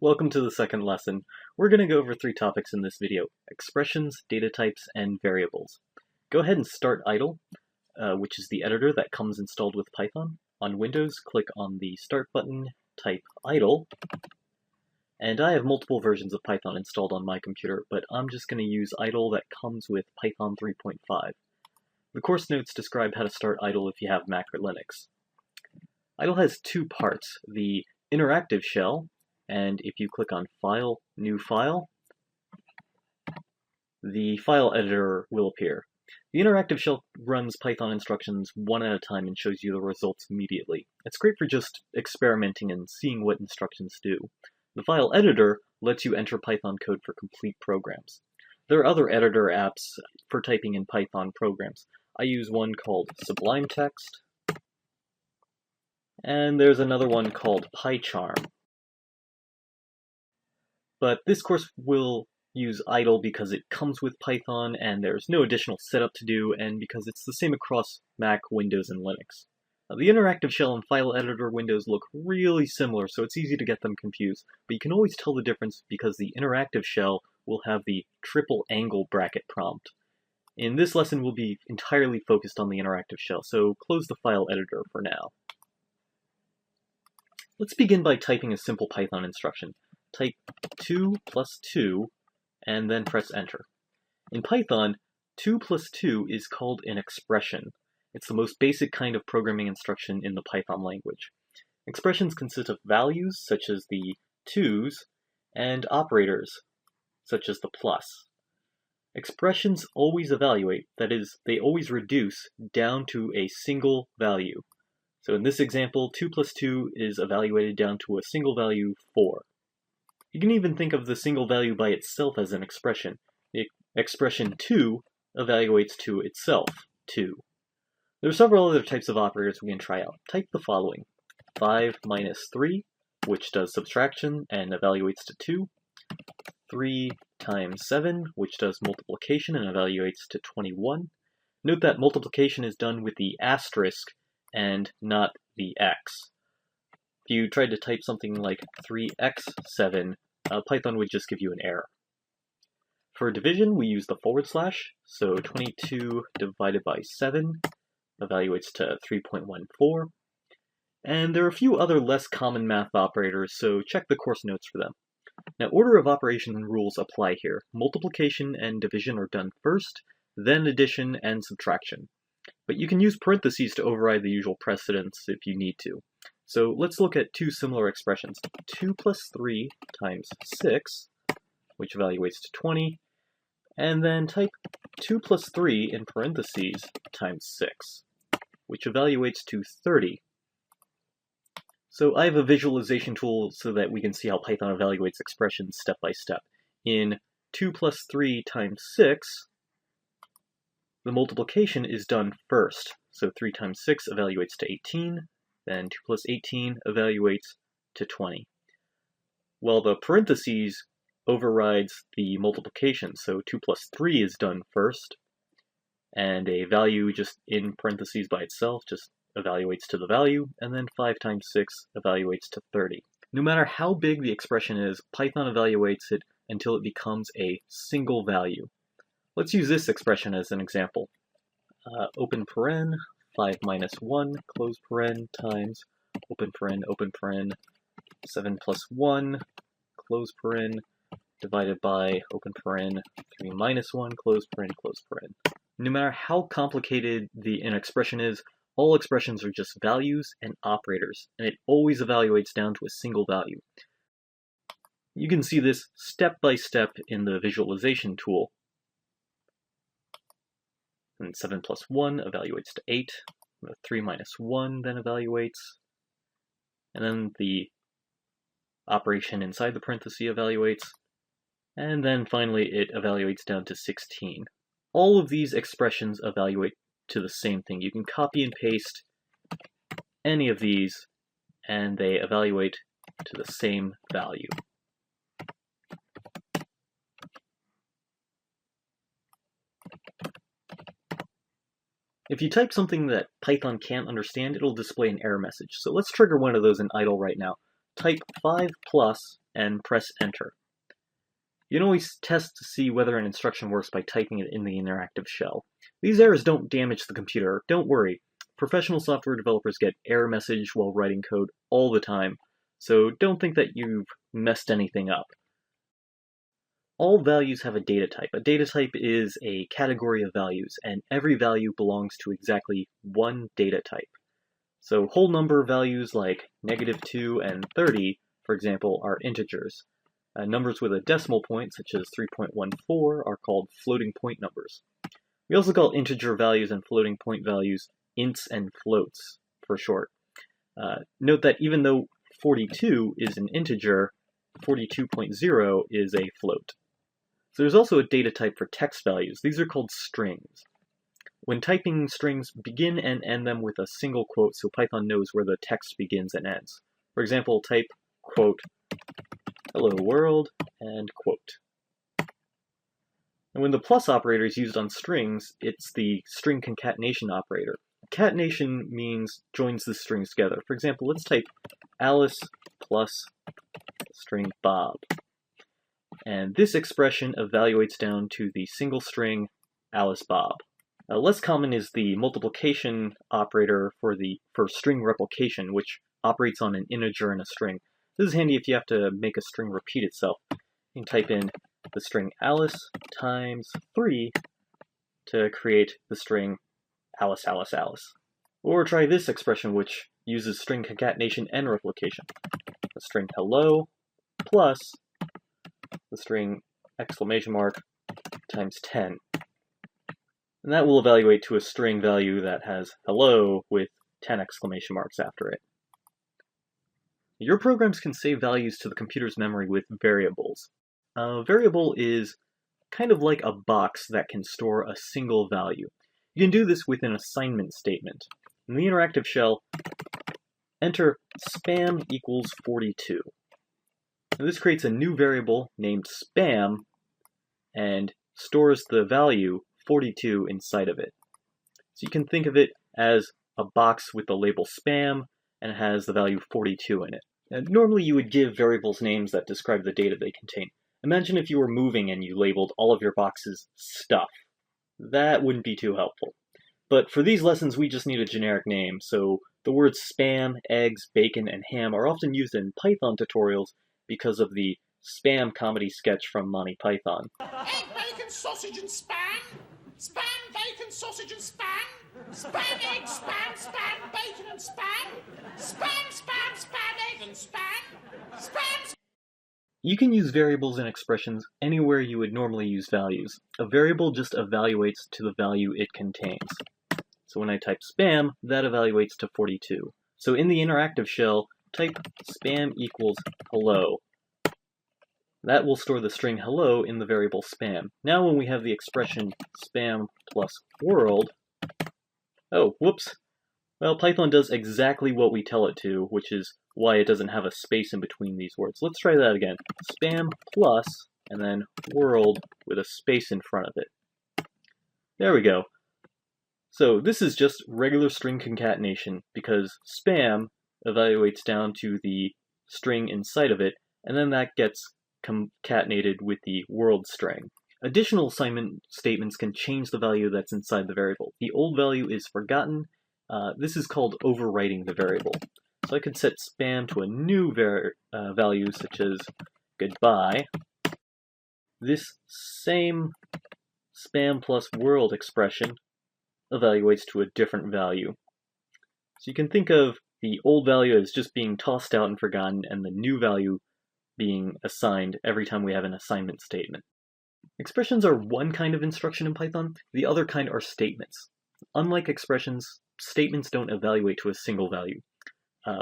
Welcome to the second lesson. We're going to go over three topics in this video: expressions, data types, and variables. Go ahead and start idle, which is the editor that comes installed with Python. On Windows, click on the Start button, type idle, and I have multiple versions of Python installed on my computer, but I'm just going to use idle that comes with Python 3.5. The course notes describe how to start idle if you have Mac or Linux. Idle has two parts: the interactive shell, and if you click on File, New File, the file editor will appear. The interactive shell runs Python instructions one at a time and shows you the results immediately. It's great for just experimenting and seeing what instructions do. The file editor lets you enter Python code for complete programs. There are other editor apps for typing in Python programs. I use one called Sublime Text, and there's another one called PyCharm. But this course will use idle because it comes with Python and there's no additional setup to do, and because it's the same across Mac, Windows, and Linux. The interactive shell and file editor windows look really similar, so it's easy to get them confused, but you can always tell the difference because the interactive shell will have the triple angle bracket prompt. In this lesson, we'll be entirely focused on the interactive shell, so close the file editor for now. Let's begin by typing a simple Python instruction. Type 2 plus 2, and then press enter. In Python, 2 plus 2 is called an expression. It's the most basic kind of programming instruction in the Python language. Expressions consist of values, such as the 2's, and operators, such as the plus. Expressions always evaluate, that is, they always reduce down to a single value. So in this example, 2 plus 2 is evaluated down to a single value 4. You can even think of the single value by itself as an expression. The expression 2 evaluates to itself, 2. There are several other types of operators we can try out. Type the following: 5 minus 3, which does subtraction and evaluates to 2. 3 times 7, which does multiplication and evaluates to 21. Note that multiplication is done with the asterisk and not the x. If you tried to type something like 3x7, Python would just give you an error. For division, we use the /, so 22 divided by 7 evaluates to 3.14. And there are a few other less common math operators, so check the course notes for them. Now, order of operation rules apply here. Multiplication and division are done first, then addition and subtraction. But you can use parentheses to override the usual precedence if you need to. So let's look at two similar expressions. 2 plus 3 times 6, which evaluates to 20, and then type 2 plus 3 in parentheses times 6, which evaluates to 30. So I have a visualization tool so that we can see how Python evaluates expressions step by step. In 2 plus 3 times 6, the multiplication is done first. So 3 times 6 evaluates to 18, then 2 plus 18 evaluates to 20. Well, the parentheses overrides the multiplication, so 2 plus 3 is done first, and a value just in parentheses by itself just evaluates to the value, and then 5 times 6 evaluates to 30. No matter how big the expression is, Python evaluates it until it becomes a single value. Let's use this expression as an example. Open paren, 5 minus 1, close paren, times, open paren, 7 plus 1, close paren, divided by, open paren, 3 minus 1, close paren, close paren. No matter how complicated an expression is, all expressions are just values and operators, and it always evaluates down to a single value. You can see this step by step in the visualization tool. And 7 plus 1 evaluates to 8. 3 minus 1 then evaluates. And then the operation inside the parenthesis evaluates. And then finally it evaluates down to 16. All of these expressions evaluate to the same thing. You can copy and paste any of these, and they evaluate to the same value. If you type something that Python can't understand, it'll display an error message. So let's trigger one of those in idle right now. type 5 plus and press enter. You can always test to see whether an instruction works by typing it in the interactive shell. These errors don't damage the computer, don't worry. Professional software developers get error message while writing code all the time, so don't think that you've messed anything up. All values have a data type. A data type is a category of values, and every value belongs to exactly one data type. So whole number values like -2 and 30, for example, are integers. Numbers with a decimal point, such as 3.14, are called floating point numbers. We also call integer values and floating point values ints and floats, for short. Note that even though 42 is an integer, 42.0 is a float. So there's also a data type for text values. These are called strings. When typing strings, begin and end them with a single quote so Python knows where the text begins and ends. For example, type quote, hello world, and quote. And when the plus operator is used on strings, it's the string concatenation operator. Concatenation means joins the strings together. For example, let's type Alice plus string Bob. And this expression evaluates down to the single string Alice Bob. Less common is the multiplication operator for string replication, which operates on an integer and a string. This is handy if you have to make a string repeat itself. You can type in the string Alice times 3 to create the string Alice, Alice, Alice. Or try this expression, which uses string concatenation and replication. The string hello plus the string exclamation mark times 10. And that will evaluate to a string value that has hello with 10 exclamation marks after it. Your programs can save values to the computer's memory with variables. A variable is kind of like a box that can store a single value. You can do this with an assignment statement. In the interactive shell, enter spam equals 42. Now this creates a new variable named spam and stores the value 42 inside of it. So you can think of it as a box with the label spam and it has the value 42 in it. And normally you would give variables names that describe the data they contain. Imagine if you were moving and you labeled all of your boxes stuff. That wouldn't be too helpful. But for these lessons we just need a generic name, so the words spam, eggs, bacon, and ham are often used in Python tutorials because of the spam comedy sketch from Monty Python. Egg, bacon, sausage, and spam. Spam, bacon, sausage, and spam. Spam, egg, spam, spam, bacon, and spam. Spam, spam, spam, egg, and spam. Spam. You can use variables and expressions anywhere you would normally use values. A variable just evaluates to the value it contains. So when I type spam, that evaluates to 42. So in the interactive shell, type spam equals hello. That will store the string hello in the variable spam. Now when we have the expression spam plus world, oh, whoops. Well, Python does exactly what we tell it to, which is why it doesn't have a space in between these words. Let's try that again. Spam plus, and then world with a space in front of it. There we go. So this is just regular string concatenation because spam evaluates down to the string inside of it, and then that gets concatenated with the world string. Additional assignment statements can change the value that's inside the variable. The old value is forgotten. This is called overwriting the variable. So I could set spam to a new value such as goodbye. This same spam plus world expression evaluates to a different value. So you can think of the old value as just being tossed out and forgotten, and the new value being assigned every time we have an assignment statement. Expressions are one kind of instruction in Python. The other kind are statements. Unlike expressions, statements don't evaluate to a single value.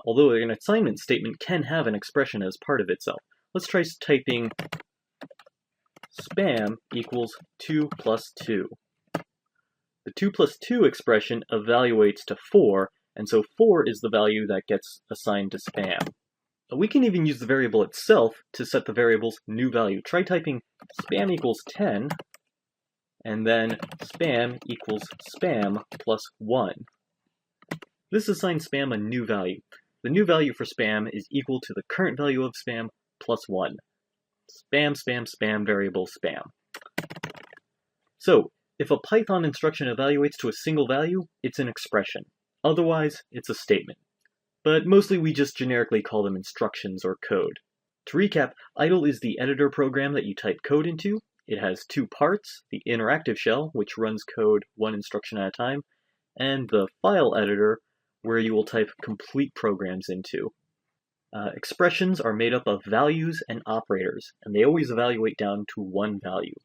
Although an assignment statement can have an expression as part of itself. Let's try typing spam equals 2 plus 2. The 2 plus 2 expression evaluates to 4, and so 4 is the value that gets assigned to spam. We can even use the variable itself to set the variable's new value. Try typing spam equals 10, and then spam equals spam plus 1. This assigns spam a new value. the new value for spam is equal to the current value of spam plus 1. Spam, spam, spam, variable spam. So, if a Python instruction evaluates to a single value, it's an expression. Otherwise, it's a statement. But mostly we just generically call them instructions or code. To recap, idle is the editor program that you type code into. It has two parts, the interactive shell, which runs code one instruction at a time, and the file editor, where you will type complete programs into. Expressions are made up of values and operators, and they always evaluate down to one value.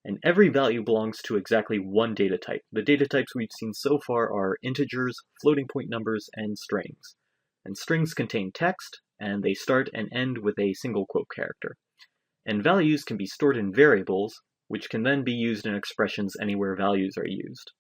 And every value belongs to exactly one data type. The data types we've seen so far are integers, floating point numbers, and strings. And strings contain text, and they start and end with a single quote character. And values can be stored in variables, which can then be used in expressions anywhere values are used.